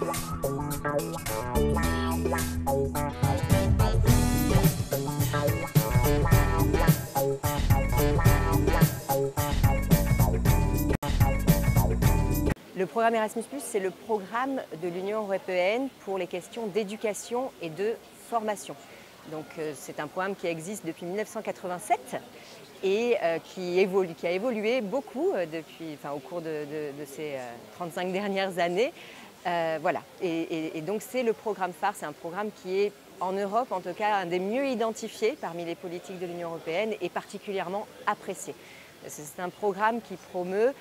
Le programme Erasmus+, c'est le programme de l'Union européenne pour les questions d'éducation et de formation. Donc c'est un programme qui existe depuis 1987 et qui a évolué beaucoup au cours de ces 35 dernières années. Voilà. Et donc c'est le programme phare, c'est un programme qui est en Europe en tout cas un des mieux identifiés parmi les politiques de l'Union européenne et particulièrement apprécié. C'est un programme qui promeut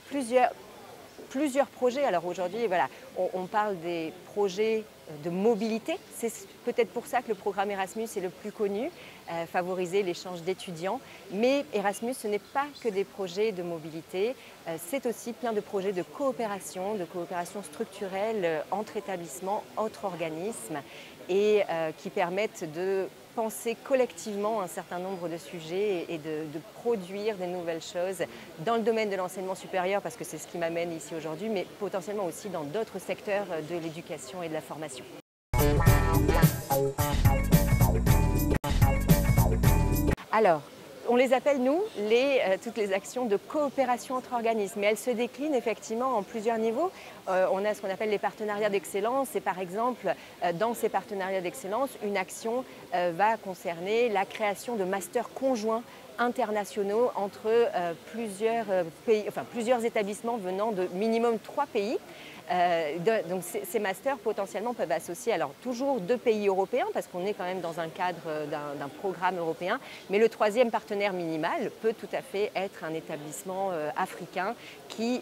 plusieurs projets. Alors aujourd'hui, voilà, on parle des projets de mobilité. C'est peut-être pour ça que le programme Erasmus est le plus connu, favoriser l'échange d'étudiants. Mais Erasmus, ce n'est pas que des projets de mobilité, c'est aussi plein de projets de coopération structurelle entre établissements, entre organismes et qui permettent de penser collectivement un certain nombre de sujets et de produire des nouvelles choses dans le domaine de l'enseignement supérieur, parce que c'est ce qui m'amène ici aujourd'hui, mais potentiellement aussi dans d'autres secteurs de l'éducation et de la formation. Alors, on les appelle, nous, toutes les actions de coopération entre organismes, mais elles se déclinent effectivement en plusieurs niveaux. On a ce qu'on appelle les partenariats d'excellence et par exemple, dans ces partenariats d'excellence, une action va concerner la création de masters conjoints internationaux entre plusieurs établissements venant de minimum 3 pays. Donc ces masters potentiellement peuvent associer alors toujours 2 pays européens parce qu'on est quand même dans un cadre d'un programme européen, mais le 3e partenaire minimal peut tout à fait être un établissement africain qui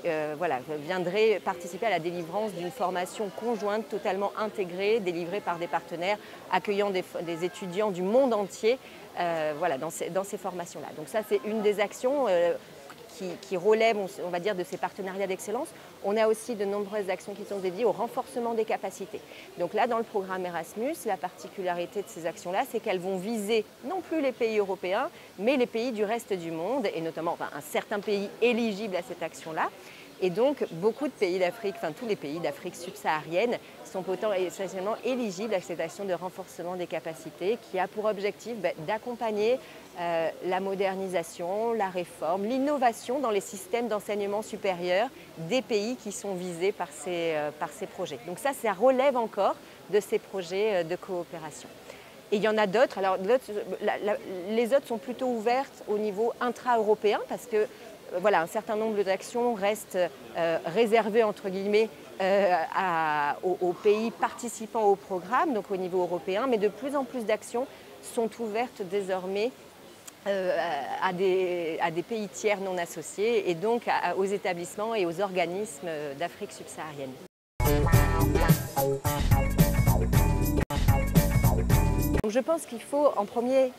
viendrait participer à la délivrance d'une formation conjointe totalement intégrée, délivrée par des partenaires accueillant des étudiants du monde entier dans ces formations-là. Donc ça c'est une des actions qui relèvent, on va dire, de ces partenariats d'excellence. On a aussi de nombreuses actions qui sont dédiées au renforcement des capacités. Donc là, dans le programme Erasmus, la particularité de ces actions-là, c'est qu'elles vont viser non plus les pays européens, mais les pays du reste du monde, et notamment un certain pays éligible à cette action-là. Et donc, beaucoup de pays d'Afrique, tous les pays d'Afrique subsaharienne sont essentiellement éligibles à cette action de renforcement des capacités qui a pour objectif d'accompagner la modernisation, la réforme, l'innovation dans les systèmes d'enseignement supérieur des pays qui sont visés par ces projets. Donc ça relève encore de ces projets de coopération. Et il y en a d'autres. Alors, les autres sont plutôt ouvertes au niveau intra-européen parce que un certain nombre d'actions restent réservées entre guillemets aux pays participants au programme, donc au niveau européen, mais de plus en plus d'actions sont ouvertes désormais à des pays tiers non associés et donc aux établissements et aux organismes d'Afrique subsaharienne. Donc je pense qu'il faut en premier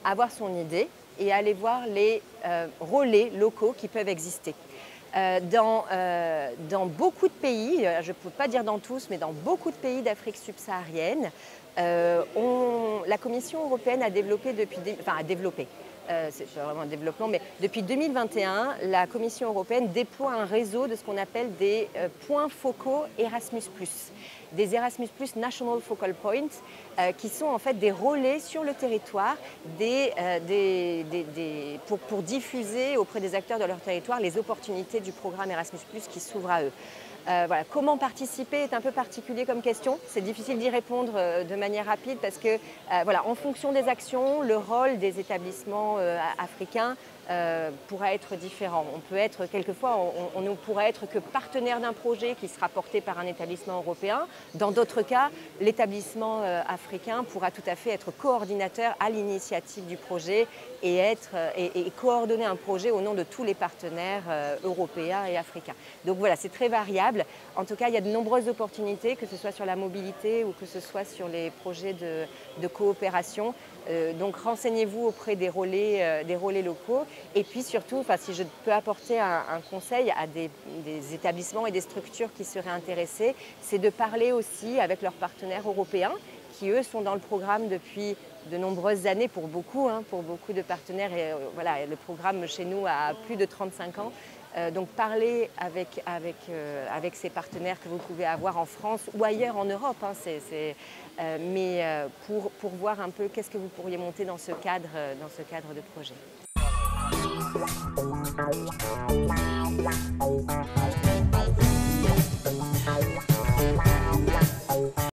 avoir son idée et aller voir les relais locaux qui peuvent exister. Dans beaucoup de pays, je ne peux pas dire dans tous, mais dans beaucoup de pays d'Afrique subsaharienne, la Commission européenne a développé c'est pas vraiment un développement, mais depuis 2021, la Commission européenne déploie un réseau de ce qu'on appelle des points focaux Erasmus+. Des Erasmus+ National Focal Points, qui sont en fait des relais sur le territoire pour diffuser auprès des acteurs de leur territoire les opportunités du programme Erasmus+, qui s'ouvrent à eux. Comment participer est un peu particulier comme question. C'est difficile d'y répondre de manière rapide parce que, en fonction des actions, le rôle des établissements africains pourra être différent. On peut être, quelquefois, on ne pourra être que partenaire d'un projet qui sera porté par un établissement européen. Dans d'autres cas, l'établissement africain pourra tout à fait être coordinateur à l'initiative du projet et coordonner un projet au nom de tous les partenaires européens et africains. Donc voilà, c'est très variable. En tout cas, il y a de nombreuses opportunités, que ce soit sur la mobilité ou que ce soit sur les projets de coopération. Donc renseignez-vous auprès des relais locaux et puis surtout, si je peux apporter un conseil à des établissements et des structures qui seraient intéressés, c'est de parler aussi avec leurs partenaires européens qui eux sont dans le programme depuis de nombreuses années pour beaucoup de partenaires. Et, le programme chez nous a plus de 35 ans. Donc parler avec ces partenaires que vous pouvez avoir en France ou ailleurs en Europe, hein, pour voir un peu qu'est-ce que vous pourriez monter dans ce cadre de projet.